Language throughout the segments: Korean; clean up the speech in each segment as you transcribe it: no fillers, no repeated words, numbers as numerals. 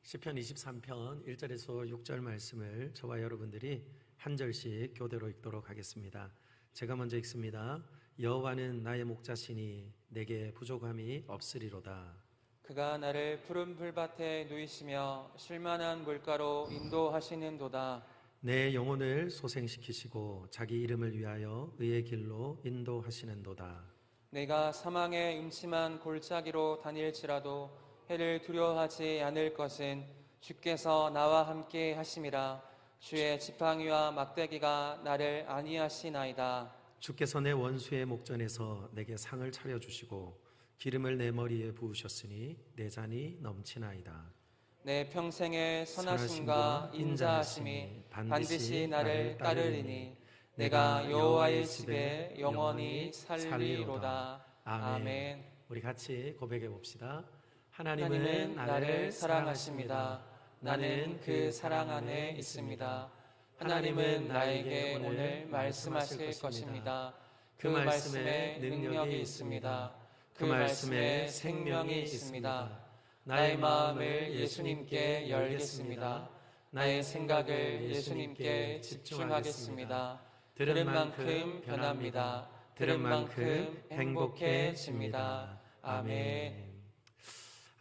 시편 23편 1절에서 6절 말씀을 저와 여러분들이 한 절씩 교대로 읽도록 하겠습니다. 제가 먼저 읽습니다. 여호와는 나의 목자시니 내게 부족함이 없으리로다. 그가 나를 푸른 풀밭에 누이시며 쉴만한 물가로 인도하시는도다. 내 영혼을 소생시키시고 자기 이름을 위하여 의의 길로 인도하시는도다. 내가 사망의 음침한 골짜기로 다닐지라도 해를 두려워하지 않을 것은 주께서 나와 함께 하심이라. 주의 지팡이와 막대기가 나를 안위하시나이다. 주께서 내 원수의 목전에서 내게 상을 차려주시고 기름을 내 머리에 부으셨으니 내 잔이 넘치나이다. 내 평생의 선하심과 인자하심이 반드시 나를 따르리니 내가 여호와의 집에 영원히 살리로다. 아멘. 우리 같이 고백해 봅시다. 하나님은 나를 사랑하십니다. 나는 그 사랑 안에 있습니다. 하나님은 나에게 오늘 말씀하실 것입니다. 그 말씀에 능력이 있습니다. 그 말씀에 생명이 있습니다. 나의 마음을 예수님께 열겠습니다. 나의 생각을 예수님께 집중하겠습니다. 들은 만큼 변합니다. 들은 만큼 행복해집니다. 아멘.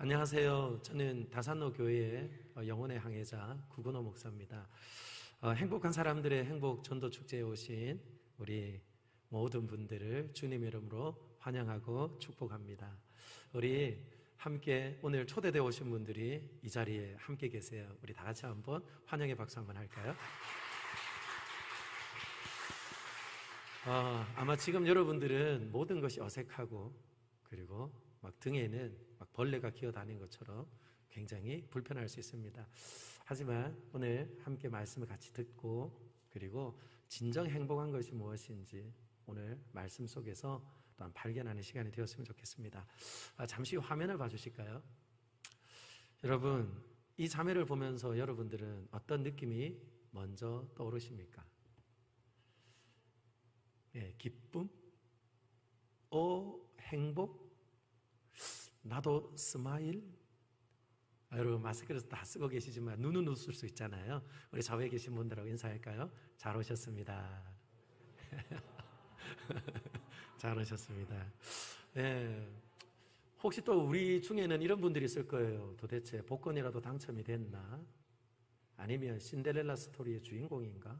안녕하세요. 저는 다산로 교회의 영혼의 항해자 구근호 목사입니다. 행복한 사람들의 행복 전도 축제에 오신 우리 모든 분들을 주님 이름으로 환영하고 축복합니다. 우리 함께 오늘 초대되어 오신 분들이 이 자리에 함께 계세요. 우리 다 같이 한번 환영의 박수 한번 할까요? 아마 지금 여러분들은 모든 것이 어색하고 그리고 막 등에는 막 벌레가 기어다니는 것처럼 굉장히 불편할 수 있습니다. 하지만 오늘 함께 말씀을 같이 듣고 그리고 진정 행복한 것이 무엇인지 오늘 말씀 속에서 또한 발견하는 시간이 되었으면 좋겠습니다. 잠시 화면을 봐주실까요? 여러분, 이 자매를 보면서 여러분들은 어떤 느낌이 먼저 떠오르십니까? 기쁨? 행복? 나도 스마일? 여러분 마스크를 다 쓰고 계시지만 눈은 웃을 수 있잖아요. 우리 좌우에 계신 분들하고 인사할까요? 잘 오셨습니다. 잘 오셨습니다. 혹시 또 우리 중에는 이런 분들이 있을 거예요. 도대체 복권이라도 당첨이 됐나? 아니면 신데렐라 스토리의 주인공인가?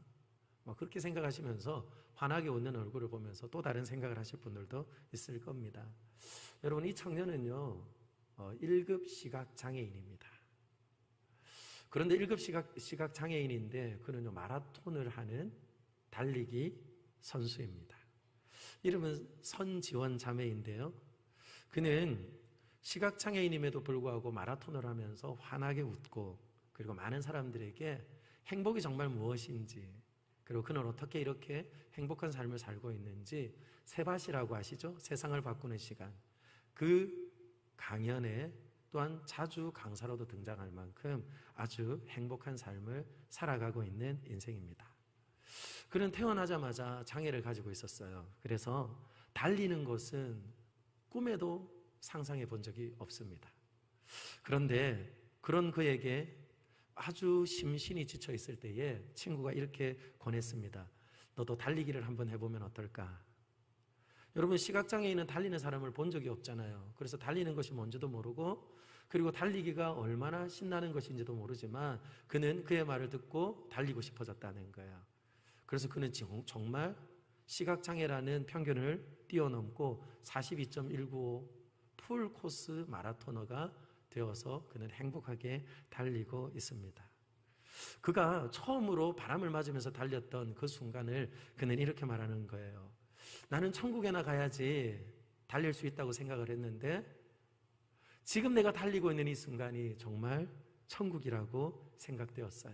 그렇게 생각하시면서 환하게 웃는 얼굴을 보면서 또 다른 생각을 하실 분들도 있을 겁니다. 여러분, 이 청년은요 1급 시각장애인입니다. 그런데 1급 시각장애인인데 그는요 마라톤을 하는 달리기 선수입니다. 이름은 선지원 자매인데요, 그는 시각장애인임에도 불구하고 마라톤을 하면서 환하게 웃고 그리고 많은 사람들에게 행복이 정말 무엇인지 그리고 그는 어떻게 이렇게 행복한 삶을 살고 있는지 세밭이라고 아시죠? 세상을 바꾸는 시간, 그 강연에 또한 자주 강사로도 등장할 만큼 아주 행복한 삶을 살아가고 있는 인생입니다. 그는 태어나자마자 장애를 가지고 있었어요. 그래서 달리는 것은 꿈에도 상상해 본 적이 없습니다. 그런데 그런 그에게 아주 심신이 지쳐 있을 때에 친구가 이렇게 권했습니다. 너도 달리기를 한번 해보면 어떨까? 여러분, 시각장애인은 달리는 사람을 본 적이 없잖아요. 그래서 달리는 것이 뭔지도 모르고 그리고 달리기가 얼마나 신나는 것인지도 모르지만 그는 그의 말을 듣고 달리고 싶어졌다는 거예요. 그래서 그는 정말 시각장애라는 편견을 뛰어넘고 42.195 풀코스 마라토너가 되어서 그는 행복하게 달리고 있습니다. 그가 처음으로 바람을 맞으면서 달렸던 그 순간을 그는 이렇게 말하는 거예요. 나는 천국에나 가야지 달릴 수 있다고 생각을 했는데 지금 내가 달리고 있는 이 순간이 정말 천국이라고 생각되었어요.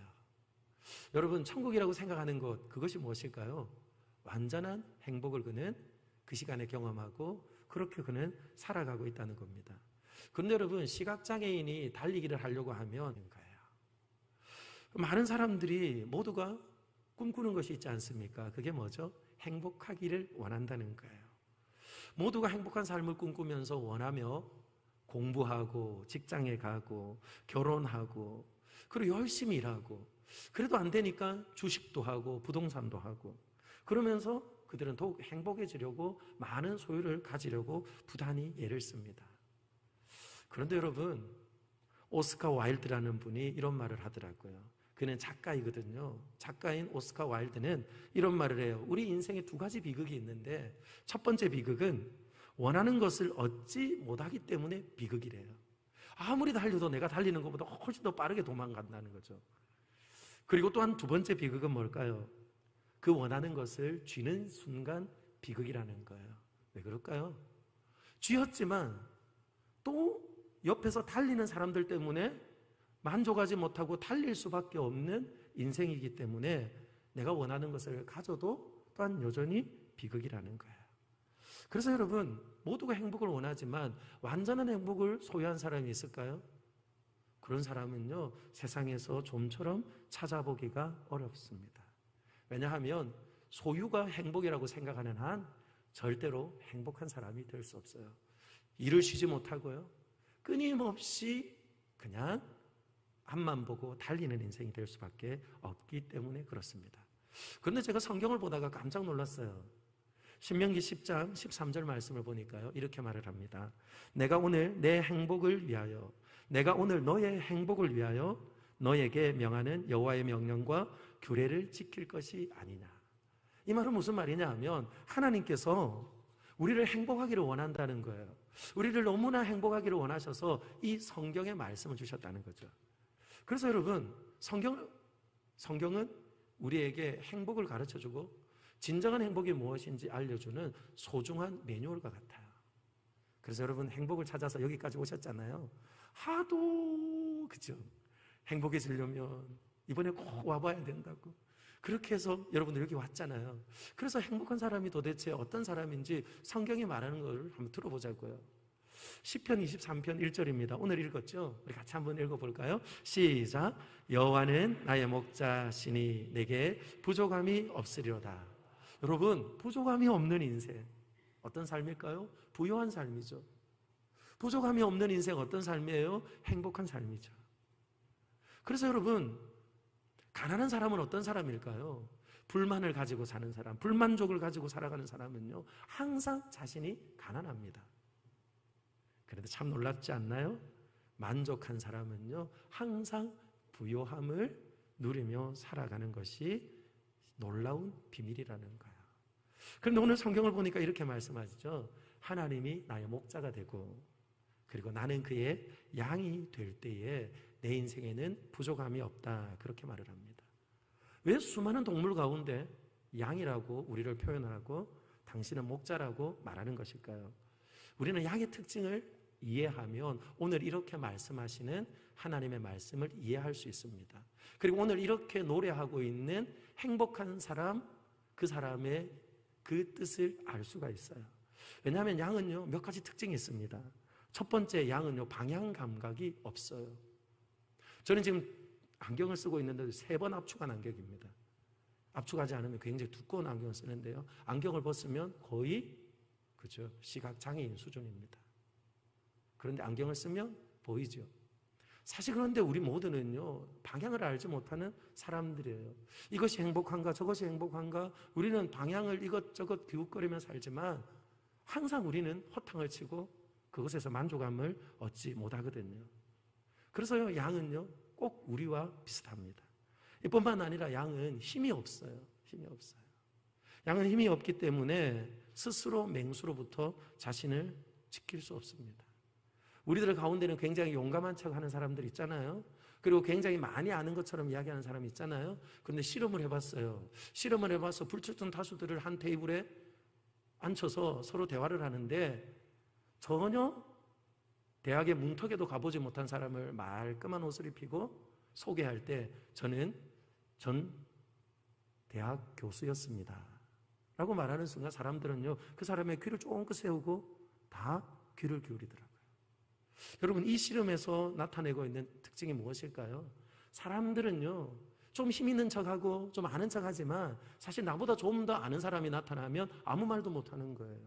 여러분, 천국이라고 생각하는 것, 그것이 무엇일까요? 완전한 행복을 그는 그 시간에 경험하고 그렇게 그는 살아가고 있다는 겁니다. 그런데 여러분, 시각장애인이 달리기를 하려고 하면 거예요. 많은 사람들이 모두가 꿈꾸는 것이 있지 않습니까? 그게 뭐죠? 행복하기를 원한다는 거예요. 모두가 행복한 삶을 꿈꾸면서 원하며 공부하고 직장에 가고 결혼하고 그리고 열심히 일하고 그래도 안 되니까 주식도 하고 부동산도 하고 그러면서 그들은 더욱 행복해지려고 많은 소유를 가지려고 부단히 애를 씁니다. 그런데 여러분, 오스카 와일드라는 분이 이런 말을 하더라고요. 그는 작가이거든요. 작가인 오스카 와일드는 이런 말을 해요. 우리 인생에 두 가지 비극이 있는데 첫 번째 비극은 원하는 것을 얻지 못하기 때문에 비극이래요. 아무리 달려도 내가 달리는 것보다 훨씬 더 빠르게 도망간다는 거죠. 그리고 또한 두 번째 비극은 뭘까요? 그 원하는 것을 쥐는 순간 비극이라는 거예요. 왜 그럴까요? 쥐었지만 또 옆에서 달리는 사람들 때문에 만족하지 못하고 달릴 수밖에 없는 인생이기 때문에 내가 원하는 것을 가져도 또한 여전히 비극이라는 거예요. 그래서 여러분, 모두가 행복을 원하지만 완전한 행복을 소유한 사람이 있을까요? 그런 사람은요, 세상에서 좀처럼 찾아보기가 어렵습니다. 왜냐하면 소유가 행복이라고 생각하는 한 절대로 행복한 사람이 될 수 없어요. 일을 쉬지 못하고요, 끊임없이 그냥 앞만 보고 달리는 인생이 될 수밖에 없기 때문에 그렇습니다. 그런데 제가 성경을 보다가 깜짝 놀랐어요. 신명기 10장 13절 말씀을 보니까요, 이렇게 말을 합니다. 내가 오늘 내 행복을 위하여, 내가 오늘 너의 행복을 위하여 너에게 명하는 여호와의 명령과 규례를 지킬 것이 아니냐. 이 말은 무슨 말이냐 하면 하나님께서 우리를 행복하기를 원한다는 거예요. 우리를 너무나 행복하기를 원하셔서 이 성경의 말씀을 주셨다는 거죠. 그래서 여러분, 성경은 우리에게 행복을 가르쳐주고 진정한 행복이 무엇인지 알려주는 소중한 매뉴얼과 같아요. 그래서 여러분, 행복을 찾아서 여기까지 오셨잖아요. 하도 그죠? 행복해지려면 이번에 꼭 와봐야 된다고 그렇게 해서 여러분들 여기 왔잖아요. 그래서 행복한 사람이 도대체 어떤 사람인지 성경이 말하는 걸 한번 들어보자고요. 시편 23편 1절입니다. 오늘 읽었죠? 우리 같이 한번 읽어볼까요? 시작. 여호와는 나의 목자시니 내게 부족함이 없으리로다. 여러분, 부족함이 없는 인생 어떤 삶일까요? 부유한 삶이죠. 부족함이 없는 인생 어떤 삶이에요? 행복한 삶이죠. 그래서 여러분, 가난한 사람은 어떤 사람일까요? 불만을 가지고 사는 사람, 불만족을 가지고 살아가는 사람은요, 항상 자신이 가난합니다. 그런데 참 놀랍지 않나요? 만족한 사람은요, 항상 부요함을 누리며 살아가는 것이 놀라운 비밀이라는 거예요. 그런데 오늘 성경을 보니까 이렇게 말씀하시죠. 하나님이 나의 목자가 되고 그리고 나는 그의 양이 될 때에 내 인생에는 부족함이 없다, 그렇게 말을 합니다. 왜 수많은 동물 가운데 양이라고 우리를 표현을 하고 당신은 목자라고 말하는 것일까요? 우리는 양의 특징을 이해하면 오늘 이렇게 말씀하시는 하나님의 말씀을 이해할 수 있습니다. 그리고 오늘 이렇게 노래하고 있는 행복한 사람, 그 사람의 그 뜻을 알 수가 있어요. 왜냐하면 양은요, 몇 가지 특징이 있습니다. 첫 번째, 양은요, 방향 감각이 없어요. 저는 지금 안경을 쓰고 있는데 3번 압축한 안경입니다. 압축하지 않으면 굉장히 두꺼운 안경을 쓰는데요, 안경을 벗으면 거의 그죠, 시각장애인 수준입니다. 그런데 안경을 쓰면 보이죠. 사실 그런데 우리 모두는요, 방향을 알지 못하는 사람들이에요. 이것이 행복한가 저것이 행복한가, 우리는 방향을 이것저것 기웃거리며 살지만 항상 우리는 허탕을 치고 그것에서 만족감을 얻지 못하거든요. 그래서요, 양은요, 꼭 우리와 비슷합니다. 이뿐만 아니라 양은 힘이 없어요. 힘이 없어요. 양은 힘이 없기 때문에 스스로 맹수로부터 자신을 지킬 수 없습니다. 우리들 가운데는 굉장히 용감한 척 하는 사람들 있잖아요. 그리고 굉장히 많이 아는 것처럼 이야기하는 사람이 있잖아요. 그런데 실험을 해봤어요. 실험을 해봐서 불출전 타수들을 한 테이블에 앉혀서 서로 대화를 하는데 전혀 대학의 문턱에도 가보지 못한 사람을 말끔한 옷을 입히고 소개할 때 전 대학 교수였습니다 라고 말하는 순간 사람들은요, 그 사람의 귀를 쫑긋 세우고 다 귀를 기울이더라고요. 여러분, 이 실험에서 나타내고 있는 특징이 무엇일까요? 사람들은요, 좀 힘 있는 척하고 좀 아는 척하지만 사실 나보다 좀 더 아는 사람이 나타나면 아무 말도 못하는 거예요.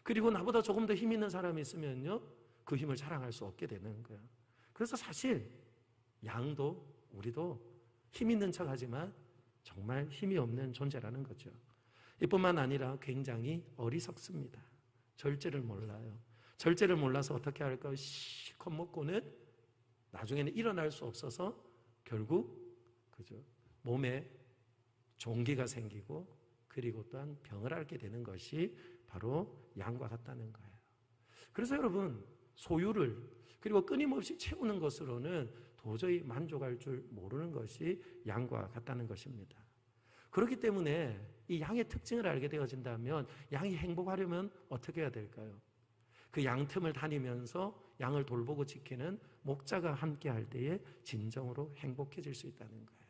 그리고 나보다 조금 더 힘 있는 사람이 있으면요, 그 힘을 자랑할 수 없게 되는 거예요. 그래서 사실 양도 우리도 힘 있는 척하지만 정말 힘이 없는 존재라는 거죠. 이뿐만 아니라 굉장히 어리석습니다. 절제를 몰라요. 절제를 몰라서 어떻게 할까요? 실컷 먹고는 나중에는 일어날 수 없어서 결국 그죠? 몸에 종기가 생기고 그리고 또한 병을 앓게 되는 것이 바로 양과 같다는 거예요. 그래서 여러분 소유를 그리고 끊임없이 채우는 것으로는 도저히 만족할 줄 모르는 것이 양과 같다는 것입니다. 그렇기 때문에 이 양의 특징을 알게 되어진다면 양이 행복하려면 어떻게 해야 될까요? 그 양틈을 다니면서 양을 돌보고 지키는 목자가 함께 할 때에 진정으로 행복해질 수 있다는 거예요.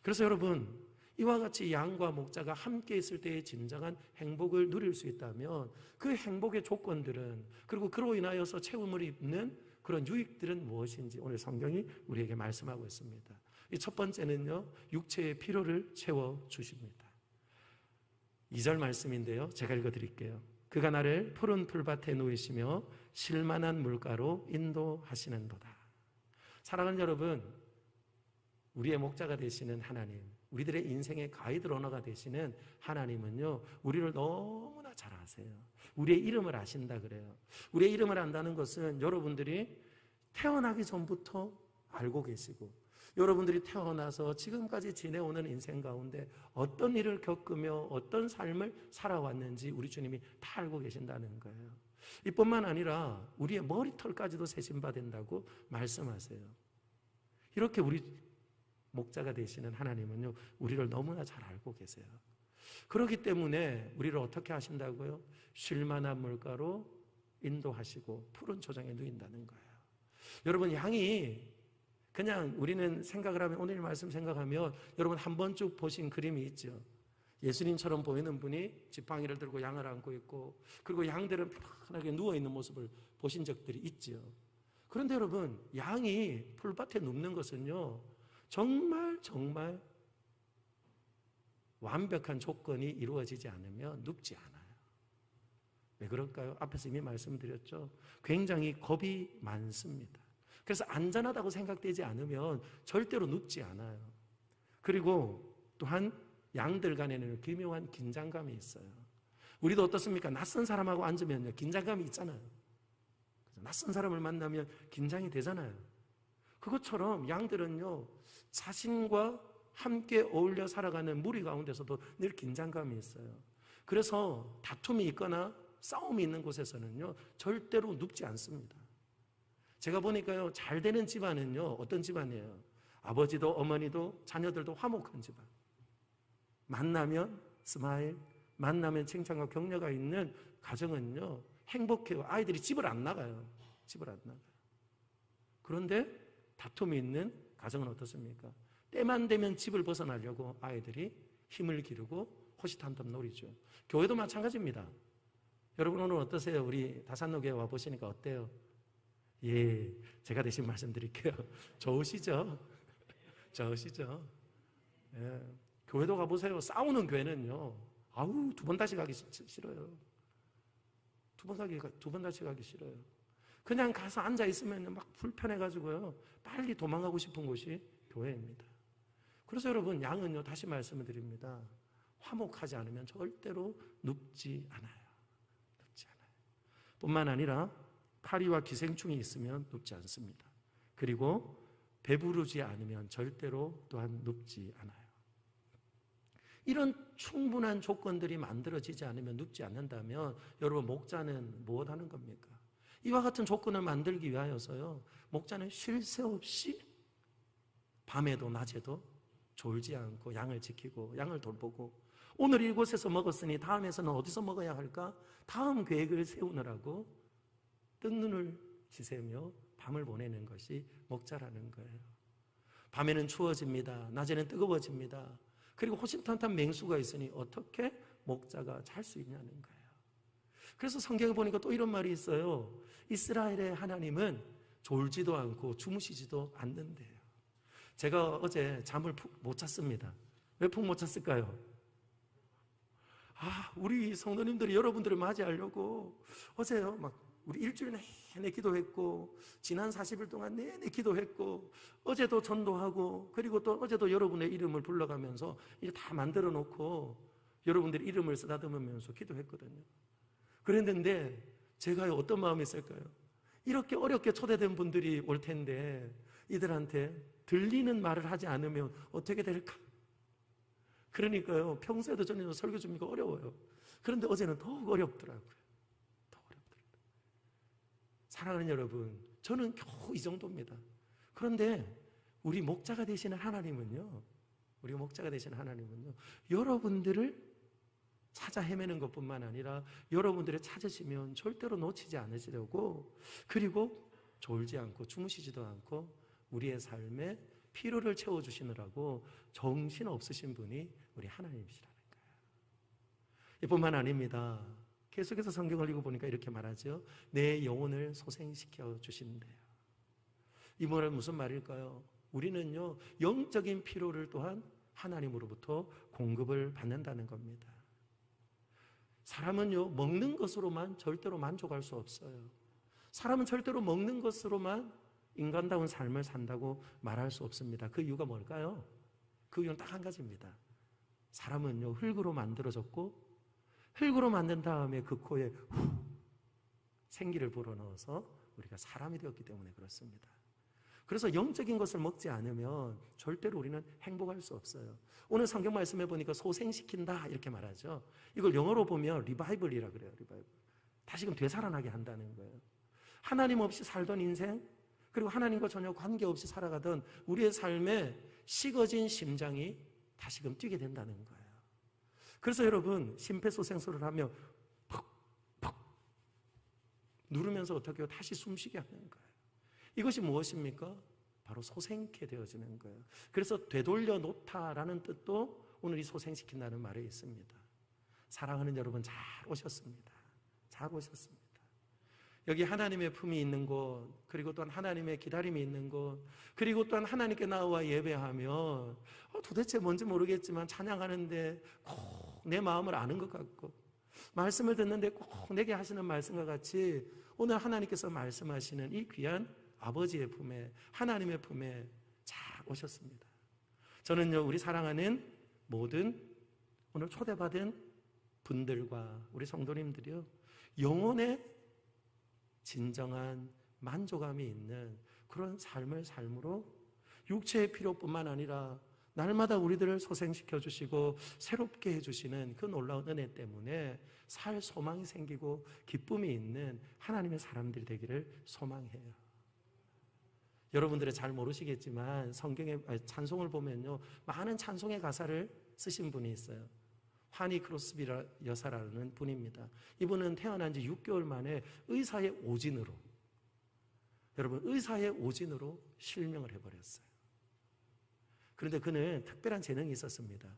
그래서 여러분 이와 같이 양과 목자가 함께 있을 때의 진정한 행복을 누릴 수 있다면 그 행복의 조건들은 그리고 그로 인하여서 채움을 입는 그런 유익들은 무엇인지 오늘 성경이 우리에게 말씀하고 있습니다. 이 첫 번째는요, 육체의 필요를 채워주십니다. 2절 말씀인데요, 제가 읽어드릴게요. 그가 나를 푸른 풀밭에 누이시며 쉴만한 물가로 인도하시는도다. 사랑하는 여러분, 우리의 목자가 되시는 하나님, 우리들의 인생의 가이드 러너가 되시는 하나님은요, 우리를 너무나 잘 아세요. 우리의 이름을 아신다 그래요. 우리의 이름을 안다는 것은 여러분들이 태어나기 전부터 알고 계시고 여러분들이 태어나서 지금까지 지내오는 인생 가운데 어떤 일을 겪으며 어떤 삶을 살아왔는지 우리 주님이 다 알고 계신다는 거예요. 이뿐만 아니라 우리의 머리털까지도 세심받는다고 말씀하세요. 이렇게 우리 목자가 되시는 하나님은요, 우리를 너무나 잘 알고 계세요. 그렇기 때문에 우리를 어떻게 하신다고요? 쉴만한 물가로 인도하시고 푸른 초장에 누인다는 거예요. 여러분, 양이 그냥 우리는 생각을 하면, 오늘 말씀 생각하면 여러분 한 번 쭉 보신 그림이 있죠. 예수님처럼 보이는 분이 지팡이를 들고 양을 안고 있고 그리고 양들은 편안하게 누워있는 모습을 보신 적들이 있죠. 그런데 여러분, 양이 풀밭에 눕는 것은요, 정말 완벽한 조건이 이루어지지 않으면 눕지 않아요. 왜 그럴까요? 앞에서 이미 말씀드렸죠. 굉장히 겁이 많습니다. 그래서 안전하다고 생각되지 않으면 절대로 눕지 않아요. 그리고 또한 양들 간에는 기묘한 긴장감이 있어요. 우리도 어떻습니까? 낯선 사람하고 앉으면요, 긴장감이 있잖아요. 낯선 사람을 만나면 긴장이 되잖아요. 그것처럼 양들은요, 자신과 함께 어울려 살아가는 무리 가운데서도 늘 긴장감이 있어요. 그래서 다툼이 있거나 싸움이 있는 곳에서는요, 절대로 눕지 않습니다. 제가 보니까요, 잘 되는 집안은요, 어떤 집안이에요? 아버지도 어머니도 자녀들도 화목한 집안. 만나면 스마일, 만나면 칭찬과 격려가 있는 가정은요, 행복해요. 아이들이 집을 안 나가요. 집을 안 나가요. 그런데 다툼이 있는 가정은 어떻습니까? 때만 되면 집을 벗어나려고 아이들이 힘을 기르고 호시탐탐 노리죠. 교회도 마찬가지입니다. 여러분 오늘 어떠세요? 우리 다산로교회 와보시니까 어때요? 예, 제가 대신 말씀드릴게요. 좋으시죠? 좋으시죠? 예, 교회도 가보세요. 싸우는 교회는요, 아우, 두 번 다시 가기 싫어요. 두 번 다시 가기 싫어요. 그냥 가서 앉아있으면 막 불편해가지고요, 빨리 도망가고 싶은 곳이 교회입니다. 그래서 여러분, 양은요, 다시 말씀을 드립니다. 화목하지 않으면 절대로 눕지 않아요. 눕지 않아요. 뿐만 아니라 파리와 기생충이 있으면 눕지 않습니다. 그리고 배부르지 않으면 절대로 또한 눕지 않아요. 이런 충분한 조건들이 만들어지지 않으면 눕지 않는다면 여러분, 목자는 무엇 하는 겁니까? 이와 같은 조건을 만들기 위하여서요, 목자는 쉴 새 없이 밤에도 낮에도 졸지 않고 양을 지키고 양을 돌보고, 오늘 이곳에서 먹었으니 다음에서는 어디서 먹어야 할까? 다음 계획을 세우느라고 뜬눈을 지새며 밤을 보내는 것이 목자라는 거예요. 밤에는 추워집니다. 낮에는 뜨거워집니다. 그리고 호시탐탐 맹수가 있으니 어떻게 목자가 잘 수 있냐는 거예요. 그래서 성경에 보니까 또 이런 말이 있어요. 이스라엘의 하나님은 졸지도 않고 주무시지도 않는데요. 제가 어제 잠을 푹 못 잤습니다. 왜 푹 못 잤을까요? 우리 성도님들이 여러분들을 맞이하려고 어제요, 막 우리 일주일 내내 기도했고 지난 40일 동안 내내 기도했고 어제도 전도하고 그리고 또 어제도 여러분의 이름을 불러가면서 이제 다 만들어 놓고 여러분들의 이름을 쓰다듬으면서 기도했거든요. 그랬는데 제가 어떤 마음이 있을까요? 이렇게 어렵게 초대된 분들이 올 텐데 이들한테 들리는 말을 하지 않으면 어떻게 될까? 그러니까요, 평소에도 저는 설교 준비가 어려워요. 그런데 어제는 더욱 어렵더라고요. 더욱 어렵더라고요. 사랑하는 여러분, 저는 겨우 이 정도입니다. 그런데 우리 목자가 되시는 하나님은요, 여러분들을 찾아 헤매는 것뿐만 아니라 여러분들을 찾으시면 절대로 놓치지 않으시려고, 그리고 졸지 않고 주무시지도 않고 우리의 삶에 피로를 채워주시느라고 정신 없으신 분이 우리 하나님이시라는 거예요. 이뿐만 아닙니다. 계속해서 성경을 읽어보니까 이렇게 말하죠. 내 영혼을 소생시켜 주신대요. 이 말은 무슨 말일까요? 우리는요, 영적인 피로를 또한 하나님으로부터 공급을 받는다는 겁니다. 사람은요, 먹는 것으로만 절대로 만족할 수 없어요. 사람은 절대로 먹는 것으로만 인간다운 삶을 산다고 말할 수 없습니다. 그 이유가 뭘까요? 그 이유는 딱 한 가지입니다. 사람은요, 흙으로 만들어졌고 흙으로 만든 다음에 그 코에 생기를 불어넣어서 우리가 사람이 되었기 때문에 그렇습니다. 그래서 영적인 것을 먹지 않으면 절대로 우리는 행복할 수 없어요. 오늘 성경 말씀해 보니까 소생시킨다 이렇게 말하죠. 이걸 영어로 보면 리바이벌이라 그래요. 리바이벌. 다시금 되살아나게 한다는 거예요. 하나님 없이 살던 인생, 그리고 하나님과 전혀 관계없이 살아가던 우리의 삶에 식어진 심장이 다시금 뛰게 된다는 거예요. 그래서 여러분, 심폐소생술을 하며 퍽퍽 누르면서 어떻게 해요? 다시 숨쉬게 하는 거예요. 이것이 무엇입니까? 바로 소생케 되어지는 거예요. 그래서 되돌려 놓다라는 뜻도 오늘 이 소생시킨다는 말에 있습니다. 사랑하는 여러분, 잘 오셨습니다. 잘 오셨습니다. 여기 하나님의 품이 있는 곳, 그리고 또한 하나님의 기다림이 있는 곳, 그리고 또한 하나님께 나와 예배하면 도대체 뭔지 모르겠지만 찬양하는데 꼭 내 마음을 아는 것 같고, 말씀을 듣는데 꼭 내게 하시는 말씀과 같이 오늘 하나님께서 말씀하시는 이 귀한 아버지의 품에, 하나님의 품에 잘 오셨습니다. 저는요, 우리 사랑하는 모든 오늘 초대받은 분들과 우리 성도님들이요, 영혼의 진정한 만족감이 있는 그런 삶을 삶으로 육체의 필요뿐만 아니라 날마다 우리들을 소생시켜 주시고 새롭게 해주시는 그 놀라운 은혜 때문에 살 소망이 생기고 기쁨이 있는 하나님의 사람들이 되기를 소망해요. 여러분들이 잘 모르시겠지만 성경의 찬송을 보면요, 많은 찬송의 가사를 쓰신 분이 있어요. 하니 크로스비 여사라는 분입니다. 이분은 태어난 지 6개월 만에 의사의 오진으로, 여러분, 의사의 오진으로 실명을 해버렸어요. 그런데 그는 특별한 재능이 있었습니다.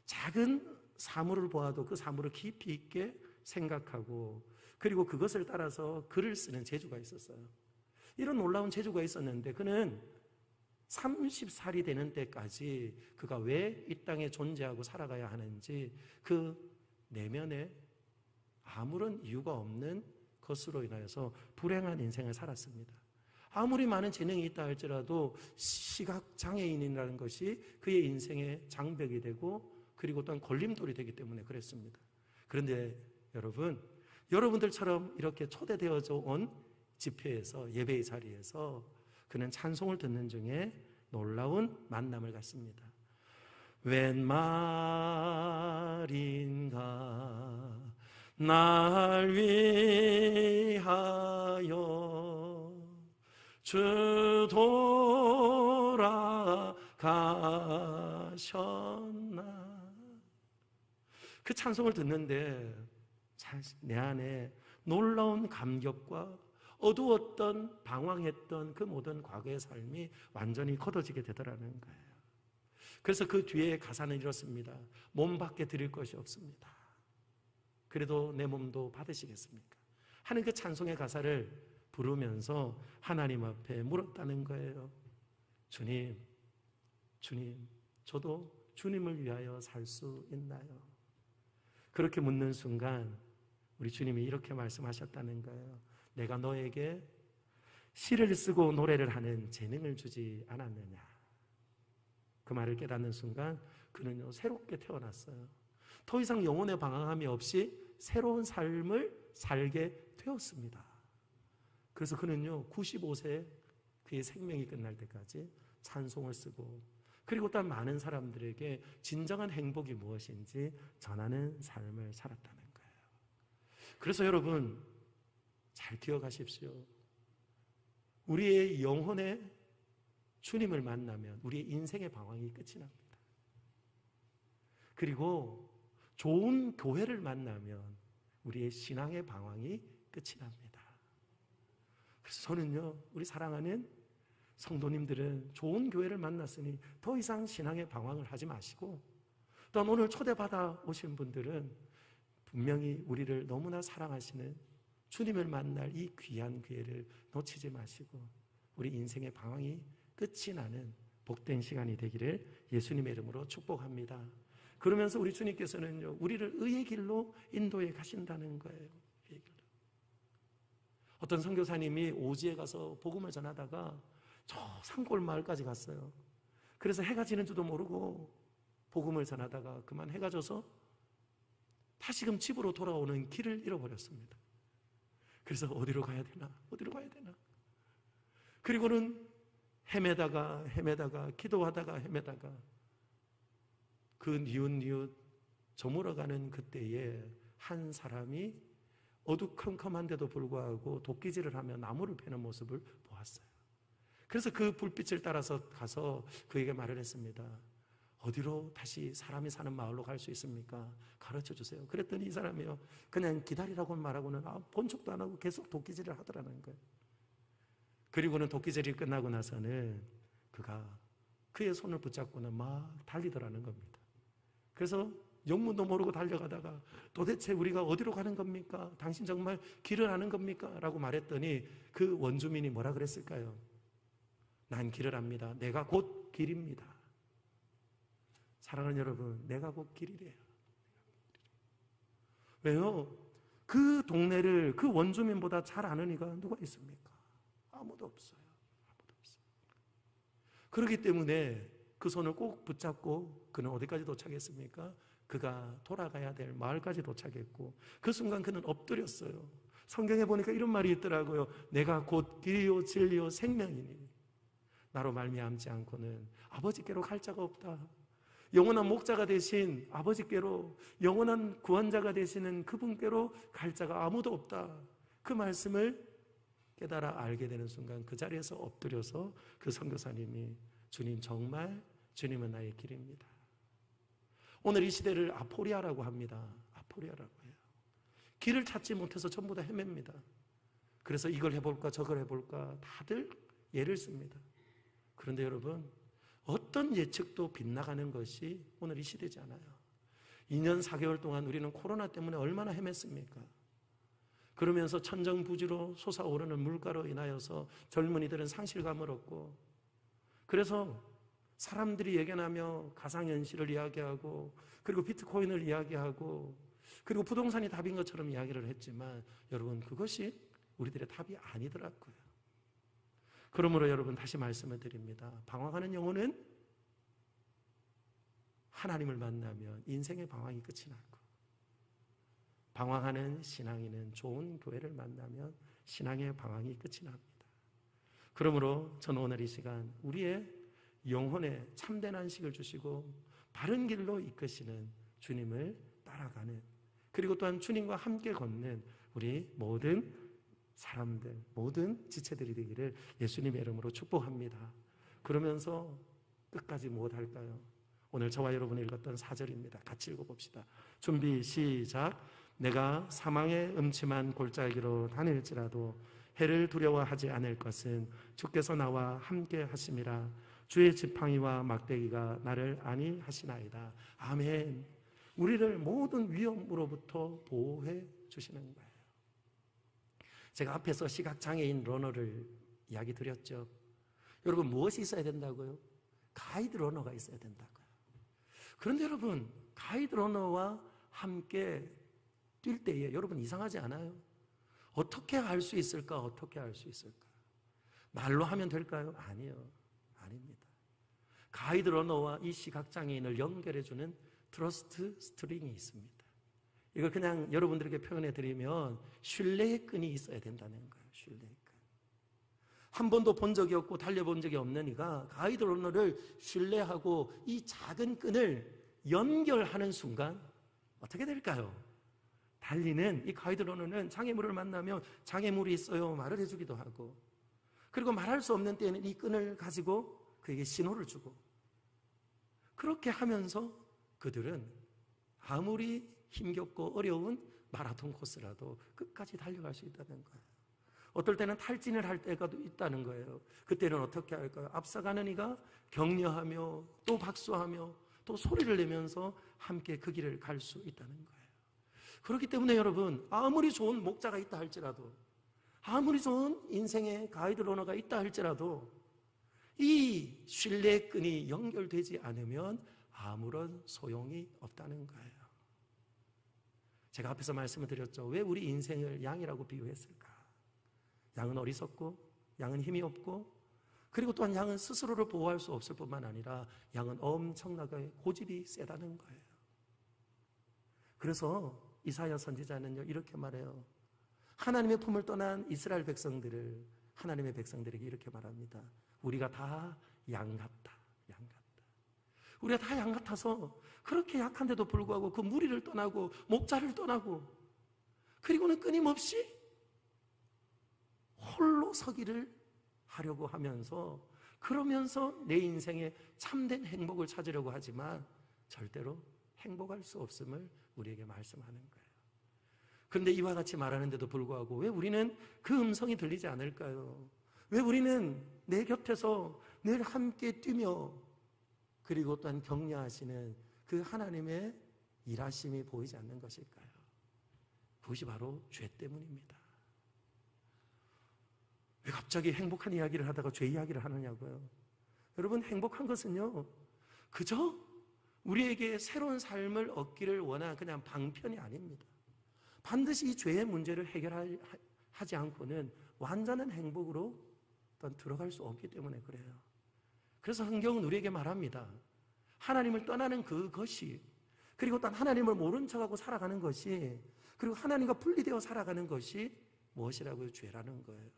작은 사물을 보아도 그 사물을 깊이 있게 생각하고, 그리고 그것을 따라서 글을 쓰는 재주가 있었어요. 이런 놀라운 재주가 있었는데 그는 30살이 되는 때까지 그가 왜 이 땅에 존재하고 살아가야 하는지 그 내면에 아무런 이유가 없는 것으로 인하여서 불행한 인생을 살았습니다. 아무리 많은 재능이 있다 할지라도 시각장애인이라는 것이 그의 인생의 장벽이 되고, 그리고 또한 걸림돌이 되기 때문에 그랬습니다. 그런데 여러분, 여러분들처럼 이렇게 초대되어져 온 집회에서, 예배의 자리에서 그는 찬송을 듣는 중에 놀라운 만남을 갖습니다. 웬 말인가 날 위하여 주 돌아가셨나. 그 찬송을 듣는데 내 안에 놀라운 감격과 어두웠던, 방황했던 그 모든 과거의 삶이 완전히 걷어지게 되더라는 거예요. 그래서 그 뒤에 가사는 이렇습니다. 몸 밖에 드릴 것이 없습니다. 그래도 내 몸도 받으시겠습니까? 하는 그 찬송의 가사를 부르면서 하나님 앞에 물었다는 거예요. 주님, 저도 주님을 위하여 살 수 있나요? 그렇게 묻는 순간 우리 주님이 이렇게 말씀하셨다는 거예요. 내가 너에게 시를 쓰고 노래를 하는 재능을 주지 않았느냐. 그 말을 깨닫는 순간 그는요, 새롭게 태어났어요. 더 이상 영혼의 방황함이 없이 새로운 삶을 살게 되었습니다. 그래서 그는요, 95세 그의 생명이 끝날 때까지 찬송을 쓰고, 그리고 또 많은 사람들에게 진정한 행복이 무엇인지 전하는 삶을 살았다는 거예요. 그래서 여러분, 잘 기억하십시오. 우리의 영혼의 주님을 만나면 우리의 인생의 방황이 끝이 납니다. 그리고 좋은 교회를 만나면 우리의 신앙의 방황이 끝이 납니다. 그래서 저는요, 우리 사랑하는 성도님들은 좋은 교회를 만났으니 더 이상 신앙의 방황을 하지 마시고, 또한 오늘 초대받아 오신 분들은 분명히 우리를 너무나 사랑하시는 주님을 만날 이 귀한 기회를 놓치지 마시고 우리 인생의 방황이 끝이 나는 복된 시간이 되기를 예수님의 이름으로 축복합니다. 그러면서 우리 주님께서는요, 우리를 의의 길로 인도해 가신다는 거예요. 의의 길로. 어떤 선교사님이 오지에 가서 복음을 전하다가 저 산골 마을까지 갔어요. 그래서 해가 지는 줄도 모르고 복음을 전하다가 그만 해가 져서 다시금 집으로 돌아오는 길을 잃어버렸습니다. 그래서 어디로 가야 되나? 어디로 가야 되나? 그리고는 헤매다가 기도하다가 헤매다가 그 니웃니웃 저물어가는 그때에 한 사람이 어두컴컴한데도 불구하고 도끼질을 하며 나무를 패는 모습을 보았어요. 그래서 그 불빛을 따라서 가서 그에게 말을 했습니다. 어디로 다시 사람이 사는 마을로 갈 수 있습니까? 가르쳐 주세요. 그랬더니 이 사람이요, 그냥 기다리라고 말하고는 본 척도 안 하고 계속 도끼질을 하더라는 거예요. 그리고는 도끼질이 끝나고 나서는 그가 그의 손을 붙잡고는 막 달리더라는 겁니다. 그래서 영문도 모르고 달려가다가 도대체 우리가 어디로 가는 겁니까? 당신 정말 길을 아는 겁니까? 라고 말했더니 그 원주민이 뭐라 그랬을까요? 난 길을 압니다. 내가 곧 길입니다. 사랑하는 여러분, 내가 곧 길이래요. 왜요? 그 동네를 그 원주민보다 잘 아는 이가 누가 있습니까? 아무도 없어요. 아무도 없어요. 그렇기 때문에 그 손을 꼭 붙잡고 그는 어디까지 도착했습니까? 그가 돌아가야 될 마을까지 도착했고, 그 순간 그는 엎드렸어요. 성경에 보니까 이런 말이 있더라고요. 내가 곧 길이요 진리요 생명이니 나로 말미암지 않고는 아버지께로 갈 자가 없다. 영원한 목자가 되신 아버지께로, 영원한 구원자가 되시는 그분께로 갈 자가 아무도 없다. 그 말씀을 깨달아 알게 되는 순간 그 자리에서 엎드려서 그 선교사님이 주님, 정말 주님은 나의 길입니다. 오늘 이 시대를 아포리아라고 합니다. 아포리아라고 해요. 길을 찾지 못해서 전부 다 헤맵니다. 그래서 이걸 해볼까 저걸 해볼까 다들 예를 씁니다. 그런데 여러분, 어떤 예측도 빗나가는 것이 오늘 이 시대지 않아요. 2년 4개월 동안 우리는 코로나 때문에 얼마나 헤맸습니까? 그러면서 천정부지로 솟아오르는 물가로 인하여서 젊은이들은 상실감을 얻고, 그래서 사람들이 예견하며 가상현실을 이야기하고, 그리고 비트코인을 이야기하고, 그리고 부동산이 답인 것처럼 이야기를 했지만 여러분, 그것이 우리들의 답이 아니더라고요. 그러므로 여러분, 다시 말씀을 드립니다. 방황하는 영혼은 하나님을 만나면 인생의 방황이 끝이 나고, 방황하는 신앙인은 좋은 교회를 만나면 신앙의 방황이 끝이 납니다. 그러므로 저는 오늘 이 시간 우리의 영혼에 참된 안식을 주시고 바른 길로 이끄시는 주님을 따라가는, 그리고 또한 주님과 함께 걷는 우리 모든 사람들, 모든 지체들이 되기를 예수님의 이름으로 축복합니다. 그러면서 끝까지 무엇 할까요? 오늘 저와 여러분이 읽었던 4절입니다. 같이 읽어봅시다. 준비 시작. 내가 사망의 음침한 골짜기로 다닐지라도 해를 두려워하지 않을 것은 주께서 나와 함께 하심이라. 주의 지팡이와 막대기가 나를 안위하시나이다. 아멘. 우리를 모든 위험으로부터 보호해 주시는 거예요. 제가 앞에서 시각장애인 러너를 이야기 드렸죠. 여러분, 무엇이 있어야 된다고요? 가이드 러너가 있어야 된다고요. 그런데 여러분, 가이드 러너와 함께 뛸 때에 여러분 이상하지 않아요? 어떻게 알 수 있을까? 어떻게 알 수 있을까? 말로 하면 될까요? 아니요. 아닙니다. 가이드 러너와 이 시각장애인을 연결해주는 트러스트 스트링이 있습니다. 이걸 그냥 여러분들에게 표현해 드리면 신뢰의 끈이 있어야 된다는 거예요. 신뢰의 끈. 한 번도 본 적이 없고 달려본 적이 없는 이가 가이드 러너를 신뢰하고 이 작은 끈을 연결하는 순간 어떻게 될까요? 달리는 이 가이드 러너는 장애물을 만나면 장애물이 있어요 말을 해주기도 하고, 그리고 말할 수 없는 때에는 이 끈을 가지고 그에게 신호를 주고, 그렇게 하면서 그들은 아무리 힘겹고 어려운 마라톤 코스라도 끝까지 달려갈 수 있다는 거예요. 어떨 때는 탈진을 할 때가 있다는 거예요. 그때는 어떻게 할까요? 앞서가는 이가 격려하며 또 박수하며 또 소리를 내면서 함께 그 길을 갈 수 있다는 거예요. 그렇기 때문에 여러분, 아무리 좋은 목자가 있다 할지라도, 아무리 좋은 인생의 가이드 러너가 있다 할지라도 이 신뢰의 끈이 연결되지 않으면 아무런 소용이 없다는 거예요. 제가 앞에서 말씀을 드렸죠. 왜 우리 인생을 양이라고 비유했을까? 양은 어리석고 양은 힘이 없고, 그리고 또한 양은 스스로를 보호할 수 없을 뿐만 아니라 양은 엄청나게 고집이 세다는 거예요. 그래서 이사야 선지자는요 이렇게 말해요. 하나님의 품을 떠난 이스라엘 백성들을, 하나님의 백성들에게 이렇게 말합니다. 우리가 다 양 같다. 양 같다. 우리가 다 양 같아서 그렇게 약한데도 불구하고 그 무리를 떠나고 목자를 떠나고, 그리고는 끊임없이 홀로 서기를 하려고 하면서, 그러면서 내 인생에 참된 행복을 찾으려고 하지만 절대로 행복할 수 없음을 우리에게 말씀하는 거예요. 그런데 이와 같이 말하는데도 불구하고 왜 우리는 그 음성이 들리지 않을까요? 왜 우리는 내 곁에서 늘 함께 뛰며 그리고 또한 격려하시는 그 하나님의 일하심이 보이지 않는 것일까요? 그것이 바로 죄 때문입니다. 왜 갑자기 행복한 이야기를 하다가 죄 이야기를 하느냐고요? 여러분, 행복한 것은요 그저 우리에게 새로운 삶을 얻기를 원한 그냥 방편이 아닙니다. 반드시 이 죄의 문제를 해결하지 않고는 완전한 행복으로 들어갈 수 없기 때문에 그래요. 그래서 성경은 우리에게 말합니다. 하나님을 떠나는 그것이, 그리고 또 하나님을 모른 척하고 살아가는 것이, 그리고 하나님과 분리되어 살아가는 것이 무엇이라고요? 죄라는 거예요.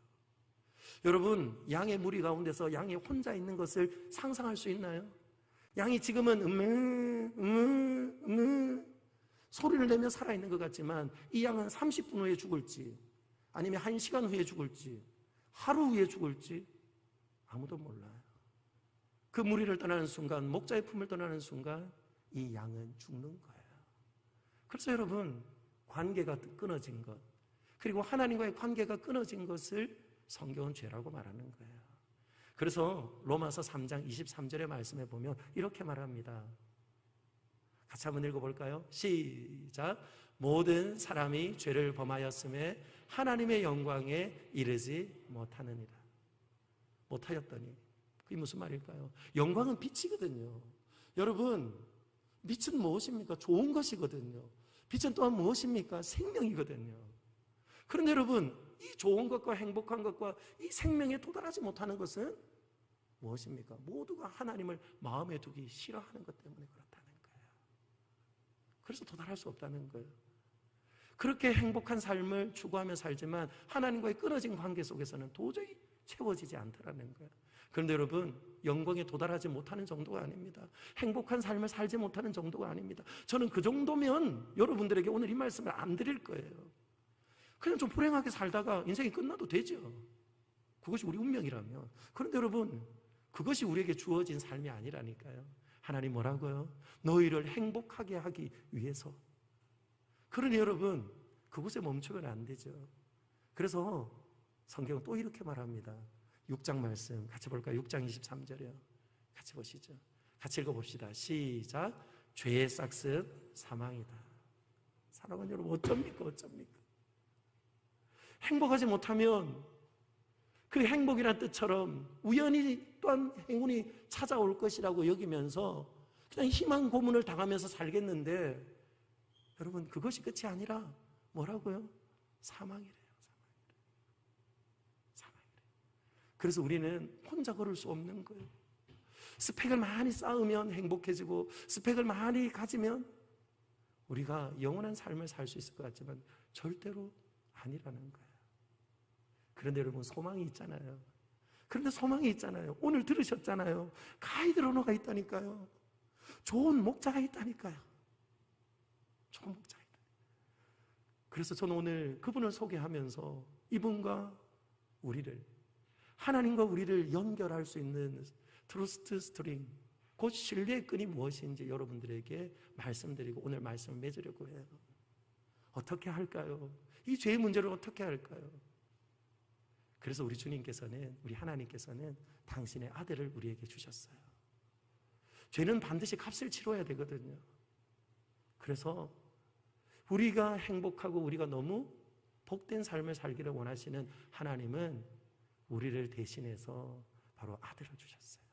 여러분, 양의 무리 가운데서 양이 혼자 있는 것을 상상할 수 있나요? 양이 지금은 소리를 내며 살아있는 것 같지만 이 양은 30분 후에 죽을지, 아니면 1시간 후에 죽을지, 하루 후에 죽을지 아무도 몰라요. 그 무리를 떠나는 순간, 목자의 품을 떠나는 순간 이 양은 죽는 거예요. 그래서 여러분, 관계가 끊어진 것, 그리고 하나님과의 관계가 끊어진 것을 성경은 죄라고 말하는 거예요. 그래서 로마서 3장 23절의 말씀에 보면 이렇게 말합니다. 같이 한번 읽어볼까요? 시작. 모든 사람이 죄를 범하였음에 하나님의 영광에 이르지 못하느니라. 못하였더니 그게 무슨 말일까요? 영광은 빛이거든요. 여러분, 빛은 무엇입니까? 좋은 것이거든요. 빛은 또한 무엇입니까? 생명이거든요. 그런데 여러분, 이 좋은 것과 행복한 것과 이 생명에 도달하지 못하는 것은 무엇입니까? 모두가 하나님을 마음에 두기 싫어하는 것 때문에 그렇다는 거예요. 그래서 도달할 수 없다는 거예요. 그렇게 행복한 삶을 추구하며 살지만 하나님과의 끊어진 관계 속에서는 도저히 채워지지 않더라는 거예요. 그런데 여러분, 영광에 도달하지 못하는 정도가 아닙니다. 행복한 삶을 살지 못하는 정도가 아닙니다. 저는 그 정도면 여러분들에게 오늘 이 말씀을 안 드릴 거예요. 그냥 좀 불행하게 살다가 인생이 끝나도 되죠. 그것이 우리 운명이라면. 그런데 여러분, 그것이 우리에게 주어진 삶이 아니라니까요. 하나님 뭐라고요? 너희를 행복하게 하기 위해서. 그러니 여러분, 그곳에 멈추면 안 되죠. 그래서 성경은 또 이렇게 말합니다. 6장 말씀 같이 볼까요? 6장 23절이요. 같이 보시죠. 같이 읽어봅시다. 시작. 죄의 싹습 사망이다. 사랑하는 여러분, 어쩝니까? 행복하지 못하면 그 행복이란 뜻처럼 우연히 또한 행운이 찾아올 것이라고 여기면서 그냥 희망 고문을 당하면서 살겠는데, 여러분, 그것이 끝이 아니라 뭐라고요? 사망이래요. 사망. 그래서 우리는 혼자 걸을 수 없는 거예요. 스펙을 많이 쌓으면 행복해지고 스펙을 많이 가지면 우리가 영원한 삶을 살 수 있을 것 같지만 절대로 아니라는 거예요. 그런데 여러분, 소망이 있잖아요. 그런데 소망이 있잖아요. 오늘 들으셨잖아요. 가이드 러너가 있다니까요. 좋은 목자가 있다니까요. 좋은 목자가 있다. 그래서 저는 오늘 그분을 소개하면서 이분과 우리를, 하나님과 우리를 연결할 수 있는 트러스트 스트링, 곧 신뢰의 끈이 무엇인지 여러분들에게 말씀드리고 오늘 말씀을 맺으려고 해요. 어떻게 할까요? 이 죄의 문제를 어떻게 할까요? 그래서 우리 주님께서는, 우리 하나님께서는 당신의 아들을 우리에게 주셨어요. 죄는 반드시 값을 치러야 되거든요. 그래서 우리가 행복하고 우리가 너무 복된 삶을 살기를 원하시는 하나님은 우리를 대신해서 바로 아들을 주셨어요.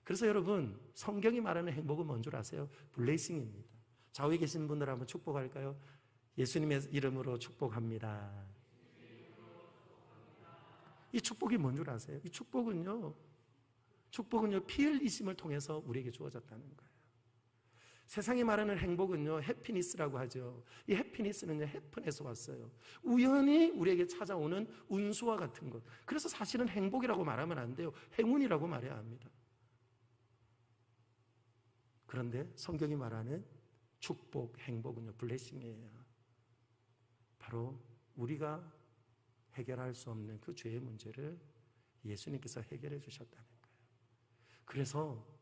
그래서 여러분, 성경이 말하는 행복은 뭔 줄 아세요? 블레이싱입니다. 좌우에 계신 분들 한번 축복할까요? 예수님의 이름으로 축복합니다. 이 축복이 뭔 줄 아세요? 이 축복은요, 피 흘리심을 통해서 우리에게 주어졌다는 거예요. 세상이 말하는 행복은요, 해피니스라고 하죠. 이 해피니스는요, 해픈에서 왔어요. 우연히 우리에게 찾아오는 운수와 같은 것. 그래서 사실은 행복이라고 말하면 안 돼요. 행운이라고 말해야 합니다. 그런데 성경이 말하는 축복, 행복은요, 블레싱이에요. 바로 우리가 해결할 수 없는 그 죄의 문제를 예수님께서 해결해 주셨다는 거예요. 그래서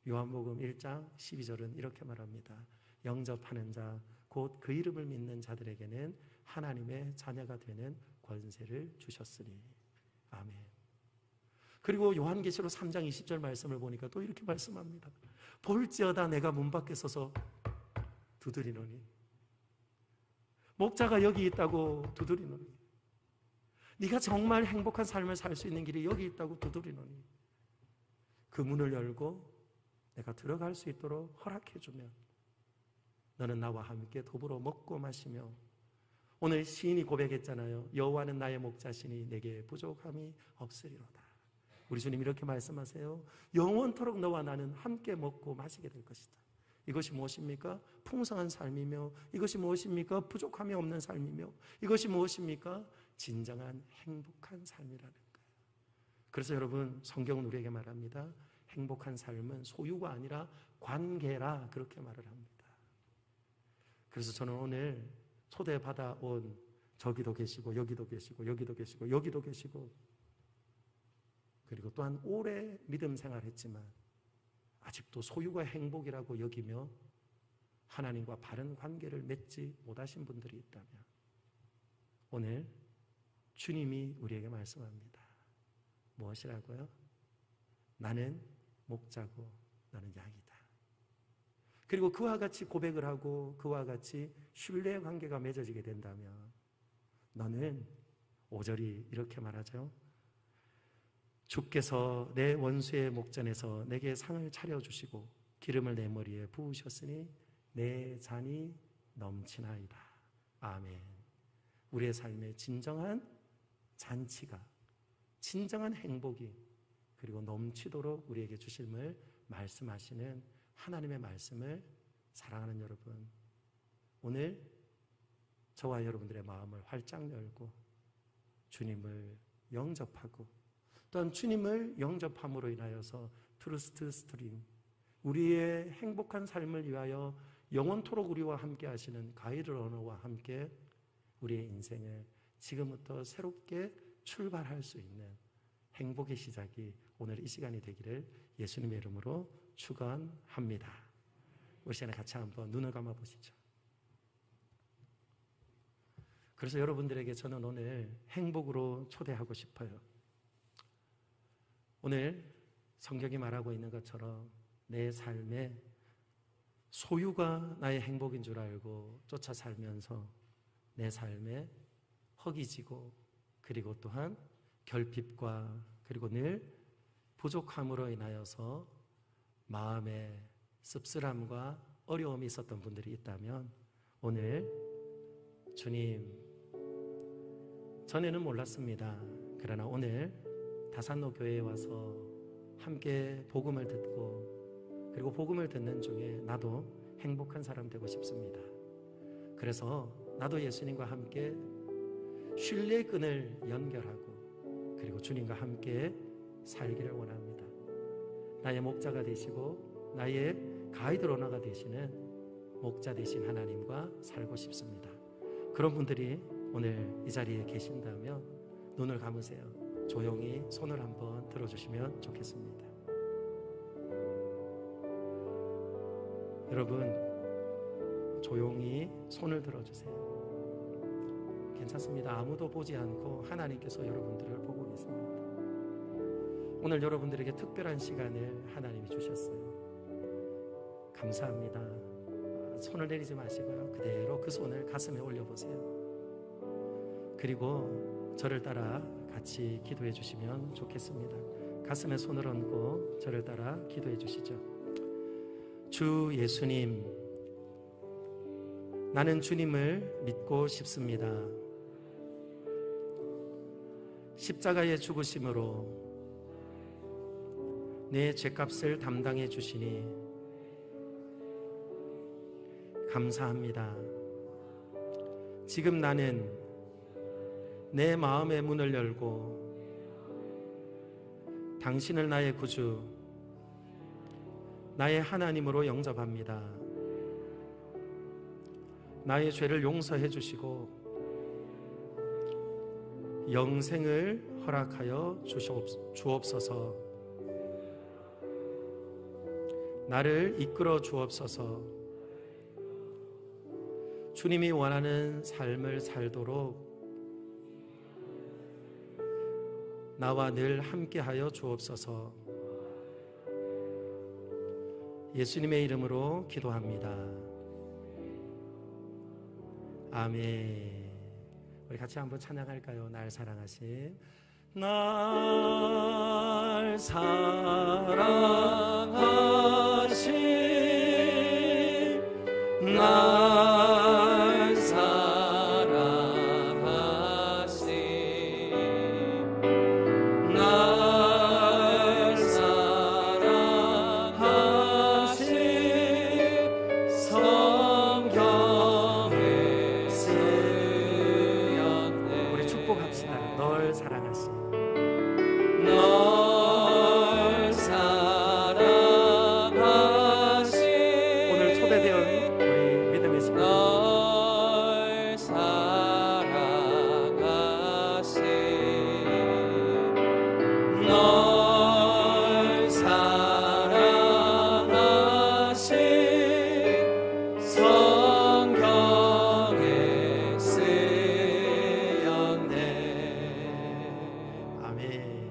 요한복음 1장 12절은 이렇게 말합니다. 영접하는 자, 곧 그 이름을 믿는 자들에게는 하나님의 자녀가 되는 권세를 주셨으니. 아멘. 그리고 요한계시록 3장 20절 말씀을 보니까 또 이렇게 말씀합니다. 볼지어다 내가 문 밖에 서서 두드리노니. 목자가 여기 있다고 두드리노니. 네가 정말 행복한 삶을 살 수 있는 길이 여기 있다고 두드리노니. 그 문을 열고 내가 들어갈 수 있도록 허락해 주면 너는 나와 함께 더불어 먹고 마시며, 오늘 시인이 고백했잖아요. 여호와는 나의 목자시니 내게 부족함이 없으리로다. 우리 주님 이렇게 말씀하세요. 영원토록 너와 나는 함께 먹고 마시게 될 것이다. 이것이 무엇입니까? 풍성한 삶이며, 이것이 무엇입니까? 부족함이 없는 삶이며, 이것이 무엇입니까? 진정한 행복한 삶이라는 거예요. 그래서 여러분, 성경은 우리에게 말합니다. 행복한 삶은 소유가 아니라 관계라, 그렇게 말을 합니다. 그래서 저는 오늘 초대받아 온, 저기도 계시고 여기도 계시고 여기도 계시고 여기도 계시고, 그리고 또한 오래 믿음 생활했지만 아직도 소유가 행복이라고 여기며 하나님과 바른 관계를 맺지 못하신 분들이 있다면 오늘 주님이 우리에게 말씀합니다. 무엇이라고요? 나는 목자고 너는 양이다. 그리고 그와 같이 고백을 하고 그와 같이 신뢰의 관계가 맺어지게 된다면 너는 5절이 이렇게 말하죠. 주께서 내 원수의 목전에서 내게 상을 차려주시고 기름을 내 머리에 부으셨으니 내 잔이 넘치나이다. 아멘. 우리의 삶에 진정한 잔치가, 진정한 행복이 그리고 넘치도록 우리에게 주심을 말씀하시는 하나님의 말씀을 사랑하는 여러분, 오늘 저와 여러분들의 마음을 활짝 열고 주님을 영접하고 또한 주님을 영접함으로 인하여서 트러스트 스트림, 우리의 행복한 삶을 위하여 영원토록 우리와 함께 하시는 가이드 러너와 함께 우리의 인생을 지금부터 새롭게 출발할 수 있는 행복의 시작이 오늘 이 시간이 되기를 예수님의 이름으로 축원합니다. 우리 시간에 같이 한번 눈을 감아 보시죠. 그래서 여러분들에게 저는 오늘 행복으로 초대하고 싶어요. 오늘 성경이 말하고 있는 것처럼 내 삶에 소유가 나의 행복인 줄 알고 쫓아 살면서 내 삶에 허기지고 그리고 또한 결핍과 그리고 늘 부족함으로 인하여서 마음에 씁쓸함과 어려움이 있었던 분들이 있다면 오늘 주님, 전에는 몰랐습니다. 그러나 오늘 다산로 교회에 와서 함께 복음을 듣고 그리고 복음을 듣는 중에 나도 행복한 사람 되고 싶습니다. 그래서 나도 예수님과 함께 신뢰의 끈을 연결하고 그리고 주님과 함께 살기를 원합니다. 나의 목자가 되시고 나의 가이드로너가 되시는 목자 되신 하나님과 살고 싶습니다. 그런 분들이 오늘 이 자리에 계신다면 눈을 감으세요. 조용히 손을 한번 들어주시면 좋겠습니다. 여러분, 조용히 손을 들어주세요. 괜찮습니다. 아무도 보지 않고 하나님께서 여러분들을 보고 계십니다. 오늘 여러분들에게 특별한 시간을 하나님이 주셨어요. 감사합니다. 손을 내리지 마시고요. 그대로 그 손을 가슴에 올려보세요. 그리고 저를 따라 같이 기도해 주시면 좋겠습니다. 가슴에 손을 얹고 저를 따라 기도해 주시죠. 주 예수님, 나는 주님을 믿고 싶습니다. 십자가의 죽으심으로 내 죄값을 담당해 주시니 감사합니다. 지금 나는 내 마음의 문을 열고 당신을 나의 구주, 나의 하나님으로 영접합니다. 나의 죄를 용서해 주시고 영생을 허락하여 주옵소서. 나를 이끌어 주옵소서. 주님이 원하는 삶을 살도록 나와 늘 함께하여 주옵소서. 예수님의 이름으로 기도합니다. 아멘. 우리 같이 한번 찬양할까요? 날 사랑하신, 날 사랑하신, 날 사랑하신, 날 사랑하신 성경에 쓰였네. 우리 축복합시다. 널 사랑하신, 널